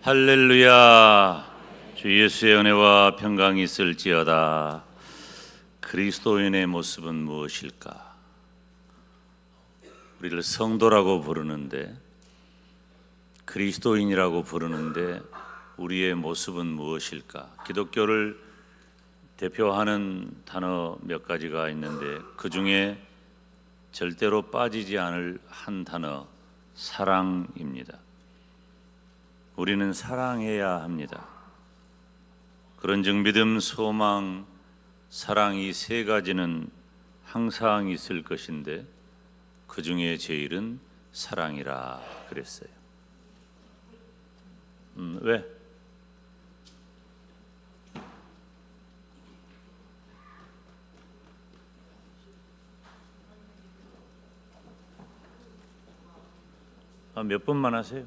할렐루야. 주 예수의 은혜와 평강이 있을지어다. 그리스도인의 모습은 무엇일까? 우리를 성도라고 부르는데, 그리스도인이라고 부르는데 우리의 모습은 무엇일까? 기독교를 대표하는 단어 몇 가지가 있는데 그 중에 절대로 빠지지 않을 한 단어, 사랑입니다. 우리는 사랑해야 합니다. 그런즉 믿음, 소망, 사랑 이 세 가지는 항상 있을 것인데 그 중에 제일은 사랑이라 그랬어요. 왜? 몇 분만 하세요.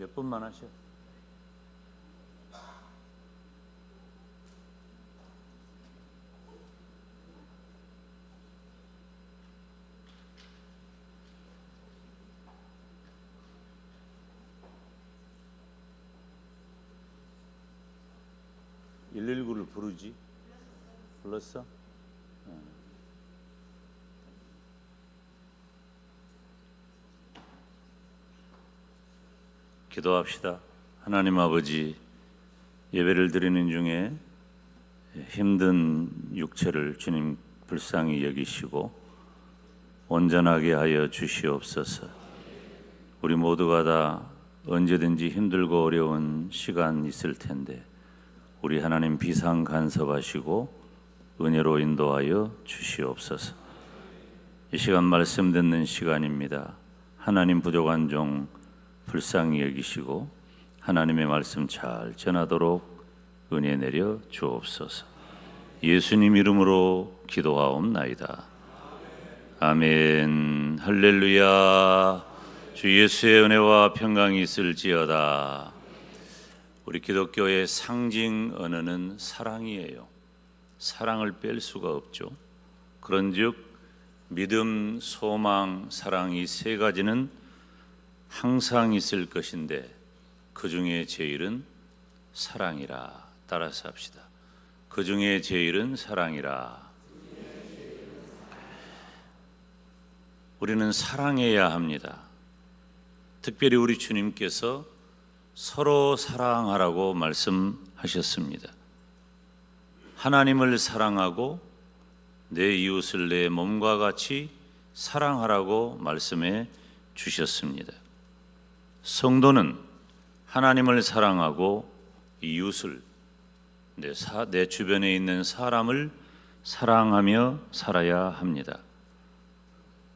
몇 분만 하셔. (119를) 부르지? 불렀어? 기도합시다. 하나님 아버지, 예배를 드리는 중에 힘든 육체를 주님 불쌍히 여기시고 온전하게 하여 주시옵소서. 우리 모두가 다 언제든지 힘들고 어려운 시간 있을 텐데 우리 하나님 비상 간섭하시고 은혜로 인도하여 주시옵소서. 이 시간 말씀 듣는 시간입니다. 하나님 부족한 종 불쌍히 여기시고 하나님의 말씀 잘 전하도록 은혜 내려 주옵소서. 예수님 이름으로 기도하옵나이다. 아멘. 할렐루야. 주 예수의 은혜와 평강이 있을지어다. 우리 기독교의 상징 언어는 사랑이에요. 사랑을 뺄 수가 없죠. 그런즉 믿음, 소망, 사랑 이 세 가지는 항상 있을 것인데 그 중에 제일은 사랑이라. 따라서 합시다. 그 중에 제일은 사랑이라. 우리는 사랑해야 합니다. 특별히 우리 주님께서 서로 사랑하라고 말씀하셨습니다. 하나님을 사랑하고 내 이웃을 내 몸과 같이 사랑하라고 말씀해 주셨습니다. 성도는 하나님을 사랑하고 이웃을, 내 주변에 있는 사람을 사랑하며 살아야 합니다.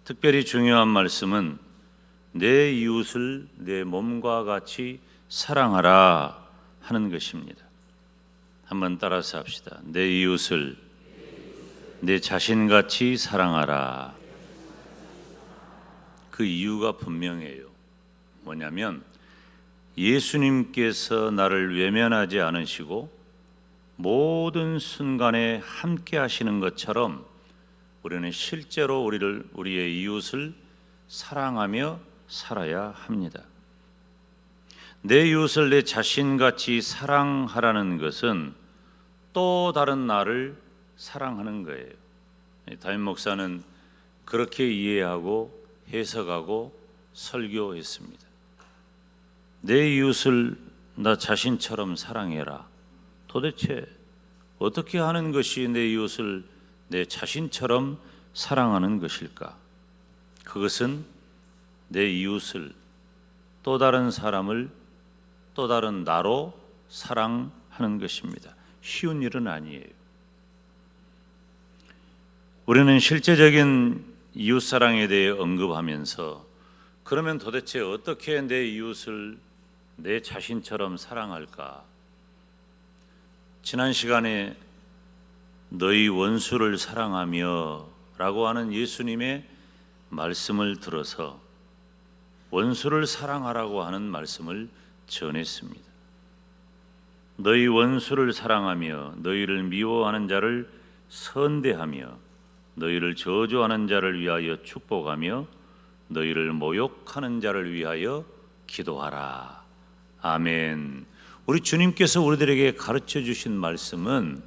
특별히 중요한 말씀은 내 이웃을 내 몸과 같이 사랑하라 하는 것입니다. 한번 따라서 합시다. 내 이웃을 내 자신같이 사랑하라. 그 이유가 분명해요. 뭐냐면 예수님께서 나를 외면하지 않으시고 모든 순간에 함께 하시는 것처럼 우리는 실제로 우리의 이웃을 사랑하며 살아야 합니다. 내 이웃을 내 자신같이 사랑하라는 것은 또 다른 나를 사랑하는 거예요. 담임 목사는 그렇게 이해하고 해석하고 설교했습니다. 내 이웃을 나 자신처럼 사랑해라. 도대체 어떻게 하는 것이 내 이웃을 내 자신처럼 사랑하는 것일까? 그것은 내 이웃을, 또 다른 사람을 또 다른 나로 사랑하는 것입니다. 쉬운 일은 아니에요. 우리는 실제적인 이웃사랑에 대해 언급하면서 그러면 도대체 어떻게 내 이웃을 내 자신처럼 사랑할까? 지난 시간에 너희 원수를 사랑하며 라고 하는 예수님의 말씀을 들어서 원수를 사랑하라고 하는 말씀을 전했습니다. 너희 원수를 사랑하며 너희를 미워하는 자를 선대하며 너희를 저주하는 자를 위하여 축복하며 너희를 모욕하는 자를 위하여 기도하라. 아멘. 우리 주님께서 우리들에게 가르쳐 주신 말씀은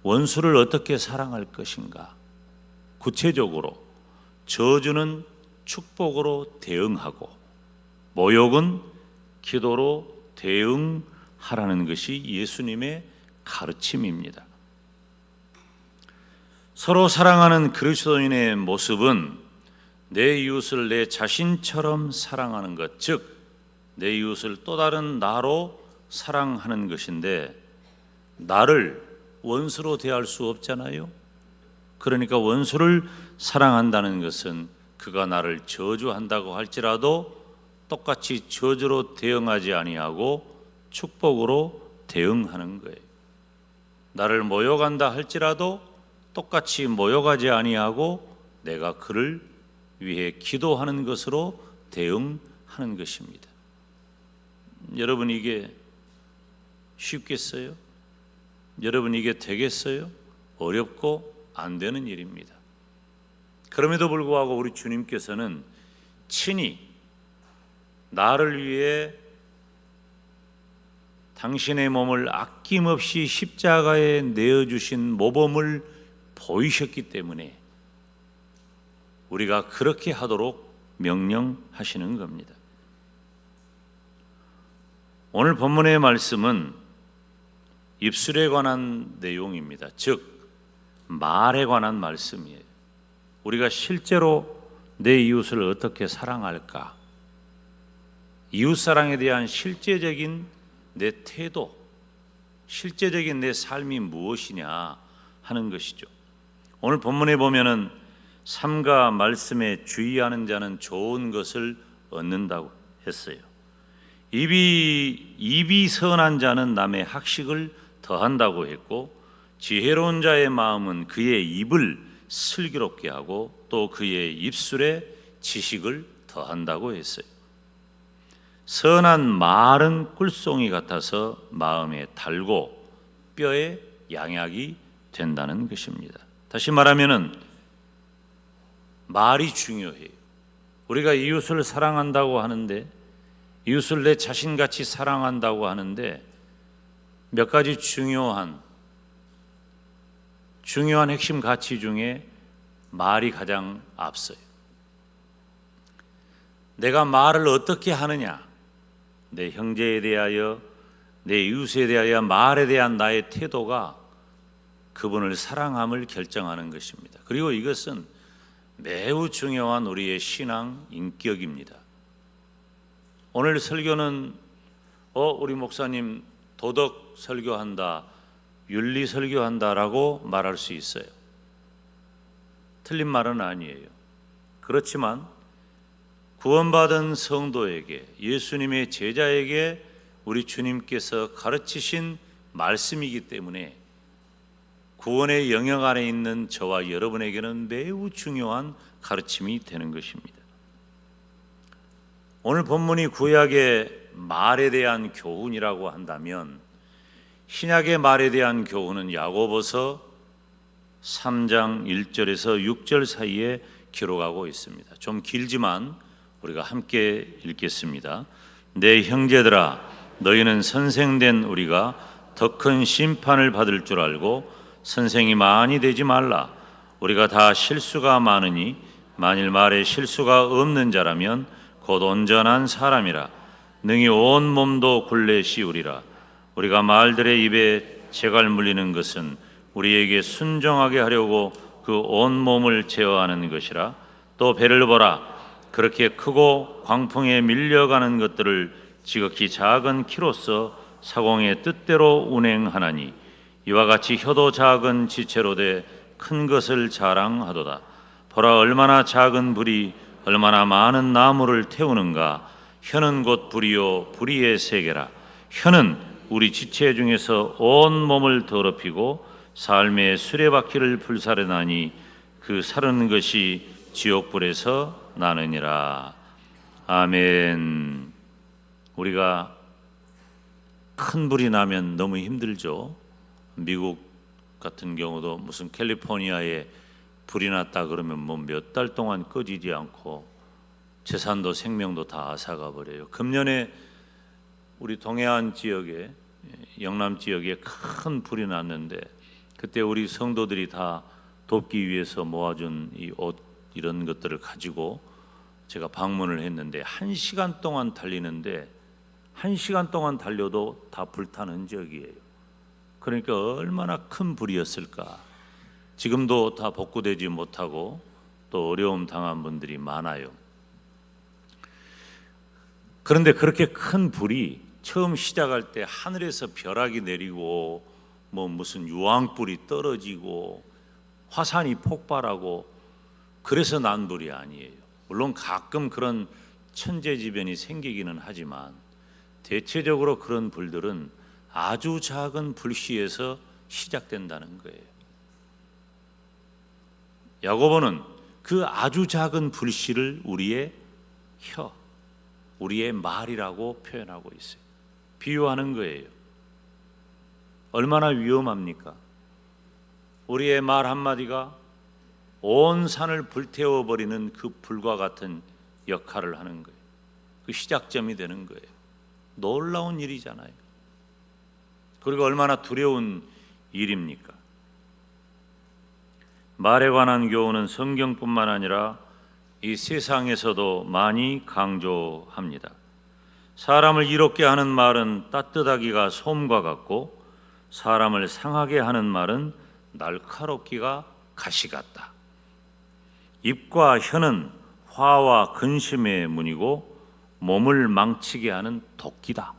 원수를 어떻게 사랑할 것인가, 구체적으로 저주는 축복으로 대응하고 모욕은 기도로 대응하라는 것이 예수님의 가르침입니다. 서로 사랑하는 그리스도인의 모습은 내 이웃을 내 자신처럼 사랑하는 것, 즉 내 이웃을 또 다른 나로 사랑하는 것인데, 나를 원수로 대할 수 없잖아요. 그러니까 원수를 사랑한다는 것은 그가 나를 저주한다고 할지라도 똑같이 저주로 대응하지 아니하고 축복으로 대응하는 거예요. 나를 모욕한다 할지라도 똑같이 모욕하지 아니하고 내가 그를 위해 기도하는 것으로 대응하는 것입니다. 여러분, 이게 쉽겠어요? 여러분, 이게 되겠어요? 어렵고 안 되는 일입니다. 그럼에도 불구하고 우리 주님께서는 친히 나를 위해 당신의 몸을 아낌없이 십자가에 내어주신 모범을 보이셨기 때문에 우리가 그렇게 하도록 명령하시는 겁니다. 오늘 본문의 말씀은 입술에 관한 내용입니다. 즉 말에 관한 말씀이에요. 우리가 실제로 내 이웃을 어떻게 사랑할까? 이웃사랑에 대한 실제적인 내 태도, 실제적인 내 삶이 무엇이냐 하는 것이죠. 오늘 본문에 보면은 삼가 말씀에 주의하는 자는 좋은 것을 얻는다고 했어요. 입이 선한 자는 남의 학식을 더한다고 했고, 지혜로운 자의 마음은 그의 입을 슬기롭게 하고 또 그의 입술에 지식을 더한다고 했어요. 선한 말은 꿀송이 같아서 마음에 달고 뼈에 양약이 된다는 것입니다. 다시 말하면은 말이 중요해요. 우리가 이웃을 사랑한다고 하는데, 이웃을 내 자신같이 사랑한다고 하는데 몇 가지 중요한 핵심 가치 중에 말이 가장 앞서요. 내가 말을 어떻게 하느냐, 내 형제에 대하여, 내 이웃에 대하여 말에 대한 나의 태도가 그분을 사랑함을 결정하는 것입니다. 그리고 이것은 매우 중요한 우리의 신앙 인격입니다. 오늘 설교는 우리 목사님 도덕 설교한다, 윤리 설교한다라고 말할 수 있어요. 틀린 말은 아니에요. 그렇지만 구원받은 성도에게, 예수님의 제자에게 우리 주님께서 가르치신 말씀이기 때문에 구원의 영역 안에 있는 저와 여러분에게는 매우 중요한 가르침이 되는 것입니다. 오늘 본문이 구약의 말에 대한 교훈이라고 한다면, 신약의 말에 대한 교훈은 야고보서 3장 1절에서 6절 사이에 기록하고 있습니다. 좀 길지만 우리가 함께 읽겠습니다. 내 형제들아, 너희는 선생된 우리가 더 큰 심판을 받을 줄 알고 선생이 많이 되지 말라. 우리가 다 실수가 많으니 만일 말에 실수가 없는 자라면 곧 온전한 사람이라. 능히 온 몸도 굴레 씌우리라. 우리가 말들의 입에 재갈 물리는 것은 우리에게 순종하게 하려고 그 온 몸을 제어하는 것이라. 또 배를 보라. 그렇게 크고 광풍에 밀려가는 것들을 지극히 작은 키로서 사공의 뜻대로 운행하나니, 이와 같이 혀도 작은 지체로 돼 큰 것을 자랑하도다. 보라, 얼마나 작은 불이 얼마나 많은 나무를 태우는가. 혀는 곧 불이요 불의의 세계라. 혀는 우리 지체 중에서 온 몸을 더럽히고 삶의 수레바퀴를 불사르나니 그 사르는 것이 지옥불에서 나느니라. 아멘. 우리가 큰 불이 나면 너무 힘들죠. 미국 같은 경우도 무슨 캘리포니아에 불이 났다 그러면 뭐 몇 달 동안 꺼지지 않고 재산도 생명도 다 앗아가 버려요. 금년에 우리 동해안 지역에, 영남 지역에 큰 불이 났는데 그때 우리 성도들이 다 돕기 위해서 모아준 이 옷 이런 것들을 가지고 제가 방문을 했는데 1시간 동안 달리는데 1시간 동안 달려도 다 불탄 흔적이에요. 그러니까 얼마나 큰 불이었을까. 지금도 다 복구되지 못하고 또 어려움 당한 분들이 많아요. 그런데 그렇게 큰 불이 처음 시작할 때 하늘에서 벼락이 내리고 뭐 무슨 유황불이 떨어지고 화산이 폭발하고 그래서 난 불이 아니에요. 물론 가끔 그런 천재지변이 생기기는 하지만 대체적으로 그런 불들은 아주 작은 불씨에서 시작된다는 거예요. 야고보는 그 아주 작은 불씨를 우리의 혀, 우리의 말이라고 표현하고 있어요. 비유하는 거예요. 얼마나 위험합니까? 우리의 말 한마디가 온 산을 불태워버리는 그 불과 같은 역할을 하는 거예요. 그 시작점이 되는 거예요. 놀라운 일이잖아요. 그리고 얼마나 두려운 일입니까? 말에 관한 교훈은 성경뿐만 아니라 이 세상에서도 많이 강조합니다. 사람을 이롭게 하는 말은 따뜻하기가 솜과 같고 사람을 상하게 하는 말은 날카롭기가 가시 같다. 입과 혀는 화와 근심의 문이고 몸을 망치게 하는 도끼다.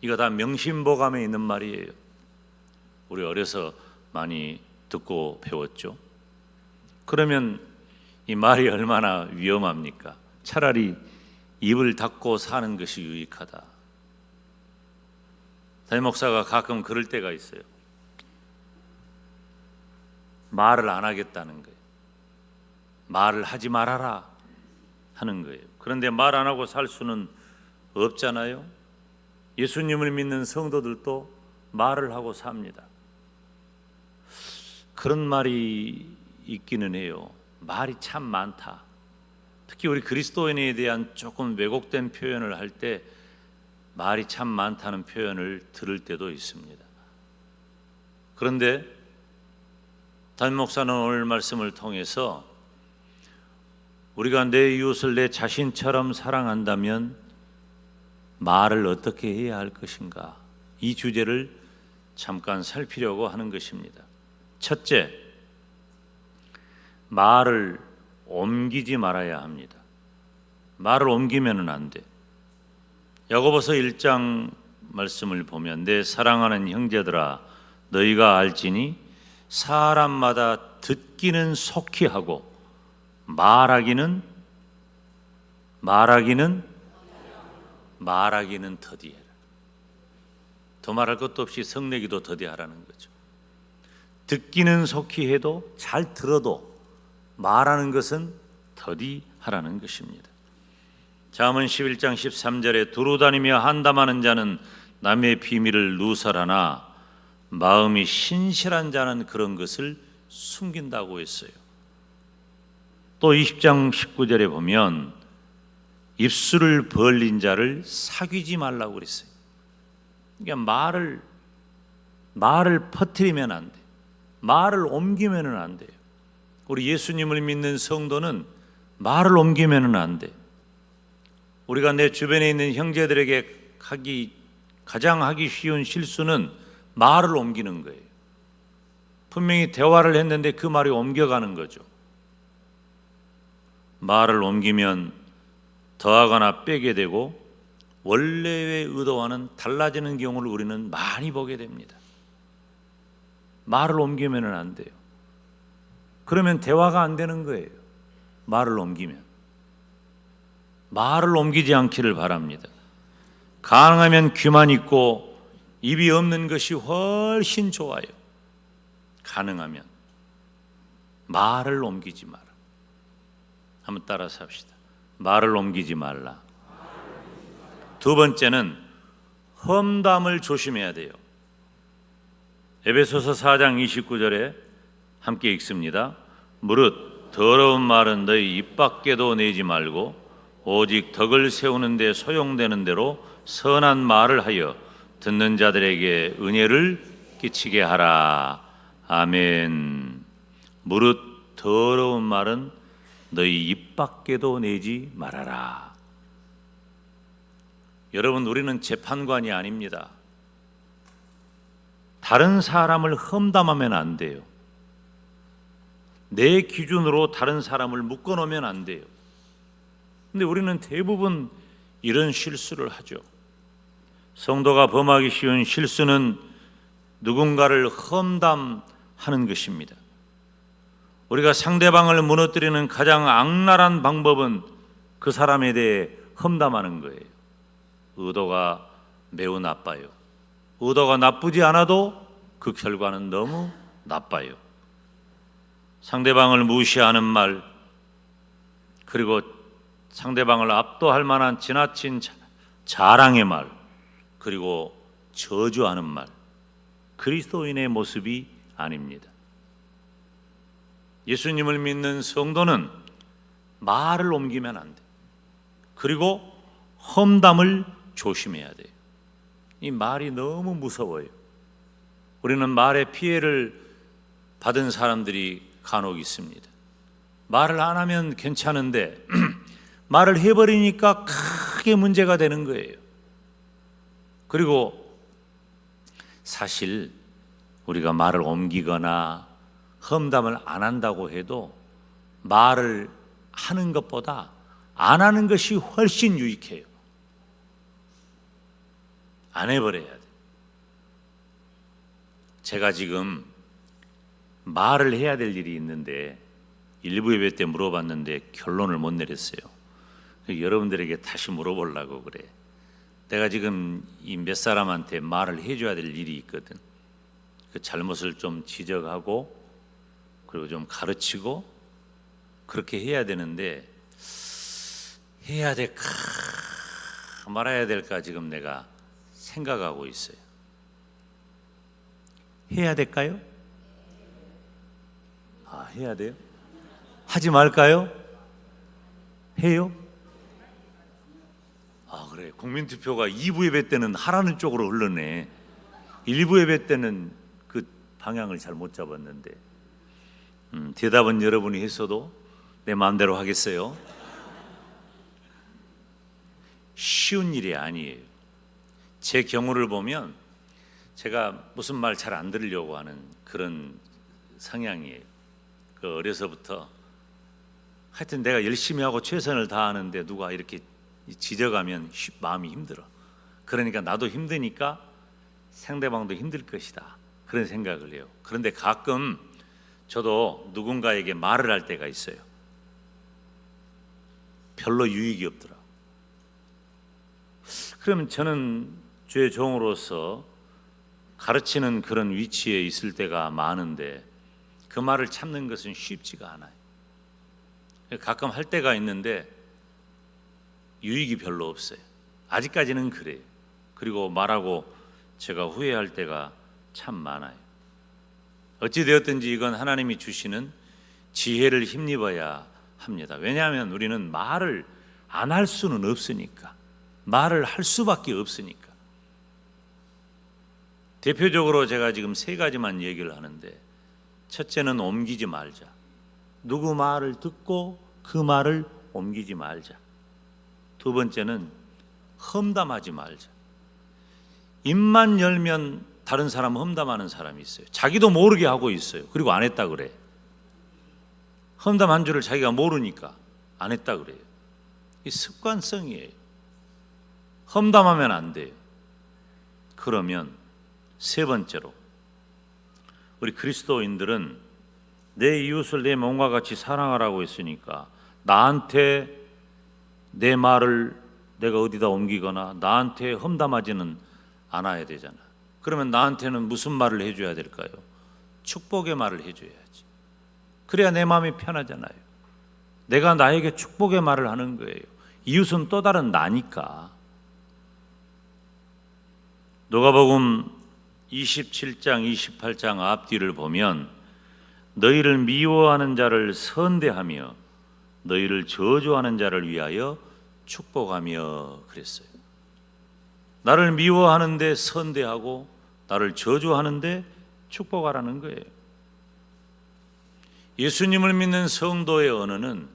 이거 다 명심보감에 있는 말이에요. 우리 어려서 많이 듣고 배웠죠. 그러면 이 말이 얼마나 위험합니까? 차라리 입을 닫고 사는 것이 유익하다. 담임 목사가 가끔 그럴 때가 있어요. 말을 안 하겠다는 거예요. 말을 하지 말아라 하는 거예요. 그런데 말 안 하고 살 수는 없잖아요. 예수님을 믿는 성도들도 말을 하고 삽니다. 그런 말이 있기는 해요. 말이 참 많다. 특히 우리 그리스도인에 대한 조금 왜곡된 표현을 할 때 말이 참 많다는 표현을 들을 때도 있습니다. 그런데 담임 목사는 오늘 말씀을 통해서 우리가 내 이웃을 내 자신처럼 사랑한다면 말을 어떻게 해야 할 것인가, 이 주제를 잠깐 살피려고 하는 것입니다. 첫째, 말을 옮기지 말아야 합니다. 말을 옮기면은 안 돼. 야고보서 1장 말씀을 보면 내 사랑하는 형제들아 너희가 알지니 사람마다 듣기는 속히 하고 말하기는 더디해라. 더 말할 것도 없이 성내기도 더디하라는 거죠. 듣기는 속히 해도 잘 들어도 말하는 것은 더디하라는 것입니다. 잠언 11장 13절에 두루 다니며 한담하는 자는 남의 비밀을 누설하나 마음이 신실한 자는 그런 것을 숨긴다고 했어요. 또 20장 19절에 보면 입술을 벌린 자를 사귀지 말라고 그랬어요. 그러니까 말을 퍼뜨리면 안 돼. 말을 옮기면은 안 돼요. 우리 예수님을 믿는 성도는 말을 옮기면은 안 돼. 우리가 내 주변에 있는 형제들에게 가장 하기 쉬운 실수는 말을 옮기는 거예요. 분명히 대화를 했는데 그 말이 옮겨가는 거죠. 말을 옮기면 더하거나 빼게 되고 원래의 의도와는 달라지는 경우를 우리는 많이 보게 됩니다. 말을 옮기면 안 돼요. 그러면 대화가 안 되는 거예요. 말을 옮기면. 말을 옮기지 않기를 바랍니다. 가능하면 귀만 있고 입이 없는 것이 훨씬 좋아요. 가능하면 말을 옮기지 마라. 한번 따라서 합시다. 말을 옮기지 말라. 두 번째는 험담을 조심해야 돼요. 에베소서 4장 29절에 함께 읽습니다. 무릇 더러운 말은 너희 입 밖에도 내지 말고 오직 덕을 세우는 데 소용되는 대로 선한 말을 하여 듣는 자들에게 은혜를 끼치게 하라. 아멘. 무릇 더러운 말은 너희 입 밖에도 내지 말아라. 여러분, 우리는 재판관이 아닙니다. 다른 사람을 험담하면 안 돼요. 내 기준으로 다른 사람을 묶어놓으면 안 돼요. 근데 우리는 대부분 이런 실수를 하죠. 성도가 범하기 쉬운 실수는 누군가를 험담하는 것입니다. 우리가 상대방을 무너뜨리는 가장 악랄한 방법은 그 사람에 대해 험담하는 거예요. 의도가 매우 나빠요. 의도가 나쁘지 않아도 그 결과는 너무 나빠요. 상대방을 무시하는 말, 그리고 상대방을 압도할 만한 지나친 자랑의 말, 그리고 저주하는 말, 그리스도인의 모습이 아닙니다. 예수님을 믿는 성도는 말을 옮기면 안 돼요. 그리고 험담을 조심해야 돼요. 이 말이 너무 무서워요. 우리는 말의 피해를 받은 사람들이 간혹 있습니다. 말을 안 하면 괜찮은데 말을 해버리니까 크게 문제가 되는 거예요. 그리고 사실 우리가 말을 옮기거나 험담을 안 한다고 해도 말을 하는 것보다 안 하는 것이 훨씬 유익해요. 안 해버려야 돼. 제가 지금 말을 해야 될 일이 있는데 일부 예배 때 물어봤는데 결론을 못 내렸어요. 여러분들에게 다시 물어보려고 그래. 내가 지금 이 몇 사람한테 말을 해줘야 될 일이 있거든. 그 잘못을 좀 지적하고 그리고 좀 가르치고 그렇게 해야 되는데 해야 될까 말아야 될까 지금 내가 생각하고 있어요. 해야 될까요? 해야 돼요? 하지 말까요? 해요? 그래. 국민투표가 2부 예배 때는 하라는 쪽으로 흘러네. 1부 예배 때는 그 방향을 잘 못 잡았는데 대답은 여러분이 했어도 내 마음대로 하겠어요. 쉬운 일이 아니에요. 제 경우를 보면 제가 무슨 말 잘 안 들으려고 하는 그런 성향이에요. 그 어려서부터 하여튼 내가 열심히 하고 최선을 다하는데 누가 이렇게 지적하면 마음이 힘들어. 그러니까 나도 힘드니까 상대방도 힘들 것이다, 그런 생각을 해요. 그런데 가끔 저도 누군가에게 말을 할 때가 있어요. 별로 유익이 없더라. 그러면 저는 주의 종으로서 가르치는 그런 위치에 있을 때가 많은데 그 말을 참는 것은 쉽지가 않아요. 가끔 할 때가 있는데 유익이 별로 없어요. 아직까지는 그래요. 그리고 말하고 제가 후회할 때가 참 많아요. 어찌되었든지 이건 하나님이 주시는 지혜를 힘입어야 합니다. 왜냐하면 우리는 말을 안 할 수는 없으니까. 말을 할 수밖에 없으니까. 대표적으로 제가 지금 세 가지만 얘기를 하는데, 첫째는 옮기지 말자. 누구 말을 듣고 그 말을 옮기지 말자. 두 번째는 험담하지 말자. 입만 열면 다른 사람 험담하는 사람이 있어요. 자기도 모르게 하고 있어요. 그리고 안 했다 그래. 험담한 줄을 자기가 모르니까 안 했다 그래요. 이 습관성이에요. 험담하면 안 돼요. 그러면 세 번째로, 우리 그리스도인들은 내 이웃을 내 몸과 같이 사랑하라고 했으니까 나한테 내 말을 내가 어디다 옮기거나 나한테 험담하지는 않아야 되잖아. 그러면 나한테는 무슨 말을 해줘야 될까요? 축복의 말을 해줘야지. 그래야 내 마음이 편하잖아요. 내가 나에게 축복의 말을 하는 거예요. 이웃은 또 다른 나니까. 누가복음 27장 28장 앞뒤를 보면 너희를 미워하는 자를 선대하며 너희를 저주하는 자를 위하여 축복하며 그랬어요. 나를 미워하는데 선대하고 나를 저주하는데 축복하라는 거예요. 예수님을 믿는 성도의 언어는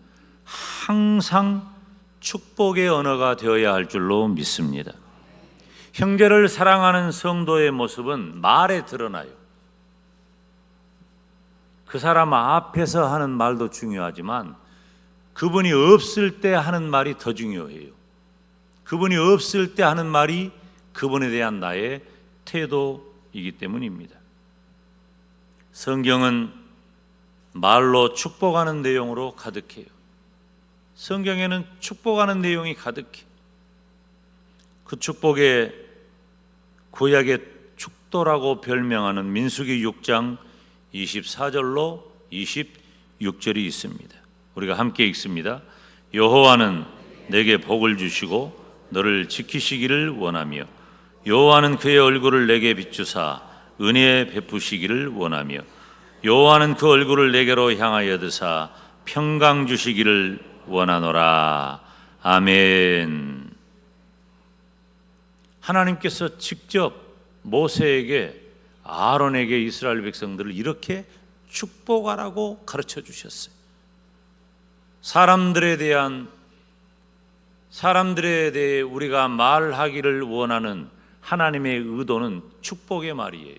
항상 축복의 언어가 되어야 할 줄로 믿습니다. 형제를 사랑하는 성도의 모습은 말에 드러나요. 그 사람 앞에서 하는 말도 중요하지만 그분이 없을 때 하는 말이 더 중요해요. 그분이 없을 때 하는 말이 그분에 대한 나의 태도이기 때문입니다. 성경은 말로 축복하는 내용으로 가득해요. 성경에는 축복하는 내용이 가득해. 그 축복에 구약의 축도라고 별명하는 민수기 6장 24절로 26절이 있습니다. 우리가 함께 읽습니다. 여호와는 내게 복을 주시고 너를 지키시기를 원하며 여호와는 그의 얼굴을 내게 비추사 은혜 베푸시기를 원하며 여호와는 그 얼굴을 내게로 향하여 드사 평강 주시기를 원하노라. 아멘. 하나님께서 직접 모세에게 아론에게 이스라엘 백성들을 이렇게 축복하라고 가르쳐 주셨어요. 사람들에 대해 우리가 말하기를 원하는 하나님의 의도는 축복의 말이에요.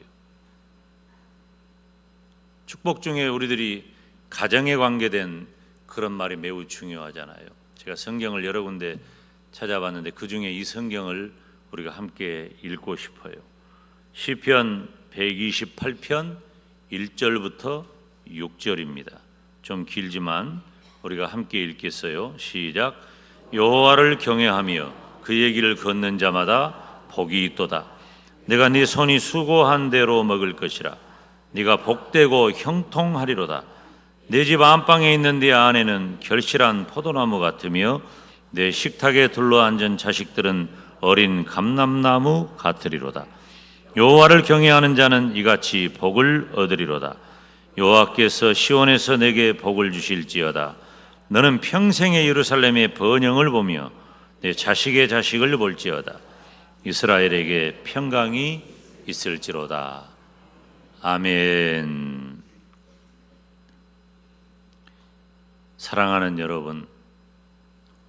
축복 중에 우리들이 가정에 관계된 그런 말이 매우 중요하잖아요. 제가 성경을 여러 군데 찾아봤는데 그 중에 이 성경을 우리가 함께 읽고 싶어요. 시편 128편 1절부터 6절입니다. 좀 길지만 우리가 함께 읽겠어요. 시작. 여호와를 경외하며 그의 길을 걷는 자마다 복이 있도다. 내가 네 손이 수고한 대로 먹을 것이라. 네가 복되고 형통하리로다. 내 집 안방에 있는 네 아내는 결실한 포도나무 같으며 내 식탁에 둘러앉은 자식들은 어린 감람나무 같으리로다. 여호와를 경외하는 자는 이같이 복을 얻으리로다. 여호와께서 시온에서 내게 복을 주실지어다. 너는 평생의 예루살렘의 번영을 보며 내 자식의 자식을 볼지어다. 이스라엘에게 평강이 있을지로다. 아멘. 사랑하는 여러분,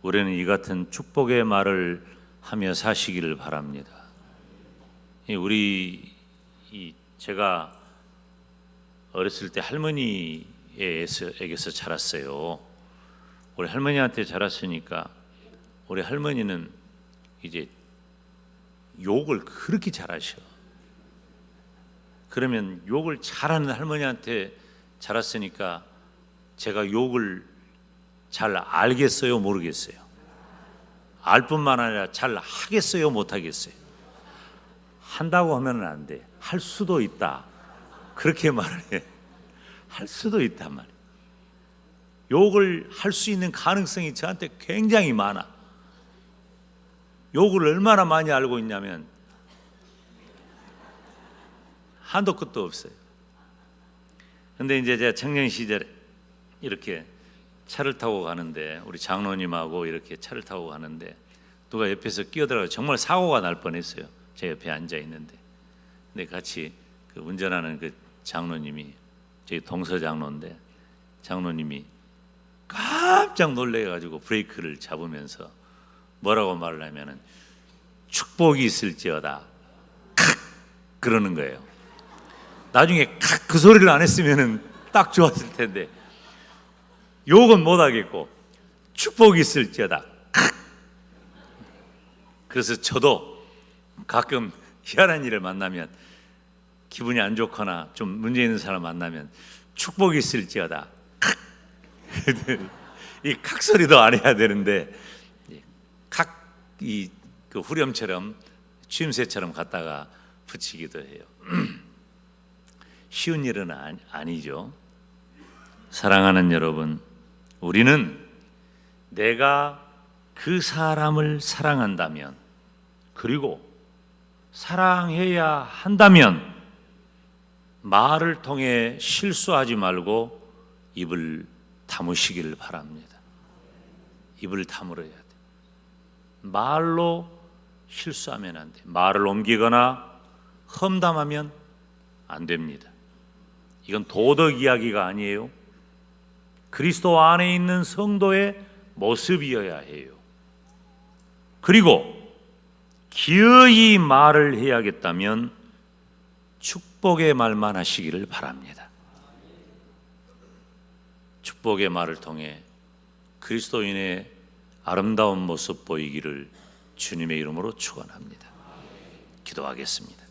우리는 이 같은 축복의 말을 하며 사시기를 바랍니다. 제가 어렸을 때 할머니에게서 자랐어요. 우리 할머니한테 자랐으니까 우리 할머니는 이제 욕을 그렇게 잘하셔. 그러면 욕을 잘하는 할머니한테 자랐으니까 제가 욕을 잘 알겠어요, 모르겠어요? 알 뿐만 아니라 잘 하겠어요, 못하겠어요? 한다고 하면 안 돼. 할 수도 있다. 그렇게 말을 해. 할 수도 있단 말이에요. 욕을 할 수 있는 가능성이 저한테 굉장히 많아. 욕을 얼마나 많이 알고 있냐면 한도 끝도 없어요. 근데 이제 제가 청년 시절에 이렇게 차를 타고 가는데 우리 장로님하고 이렇게 차를 타고 가는데 누가 옆에서 끼어들어서 정말 사고가 날 뻔했어요. 제 옆에 앉아 있는데, 근데 같이 그 운전하는 그 장로님이 저희 동서 장로인데 장로님이 깜짝 놀래가지고 브레이크를 잡으면서 뭐라고 말을 하면은 축복이 있을지어다 칵 그러는 거예요. 나중에 칵 그 소리를 안 했으면은 딱 좋았을 텐데 욕은 못 하겠고 축복이 있을지어다 칵. 그래서 저도 가끔 희한한 일을 만나면 기분이 안 좋거나 좀 문제 있는 사람 만나면 축복이 있을지어다 칵. 이 칵 소리도 안 해야 되는데 칵이 그 후렴처럼 취임새처럼 갖다가 붙이기도 해요. 쉬운 일은 아니죠. 사랑하는 여러분, 우리는 내가 그 사람을 사랑한다면, 그리고 사랑해야 한다면 말을 통해 실수하지 말고 입을 다무시기를 바랍니다. 입을 다물어야 돼. 말로 실수하면 안 돼. 말을 옮기거나 험담하면 안 됩니다. 이건 도덕 이야기가 아니에요. 그리스도 안에 있는 성도의 모습이어야 해요. 그리고 기어이 말을 해야겠다면 축복의 말만 하시기를 바랍니다. 축복의 말을 통해 그리스도인의 아름다운 모습 보이기를 주님의 이름으로 축원합니다. 기도하겠습니다.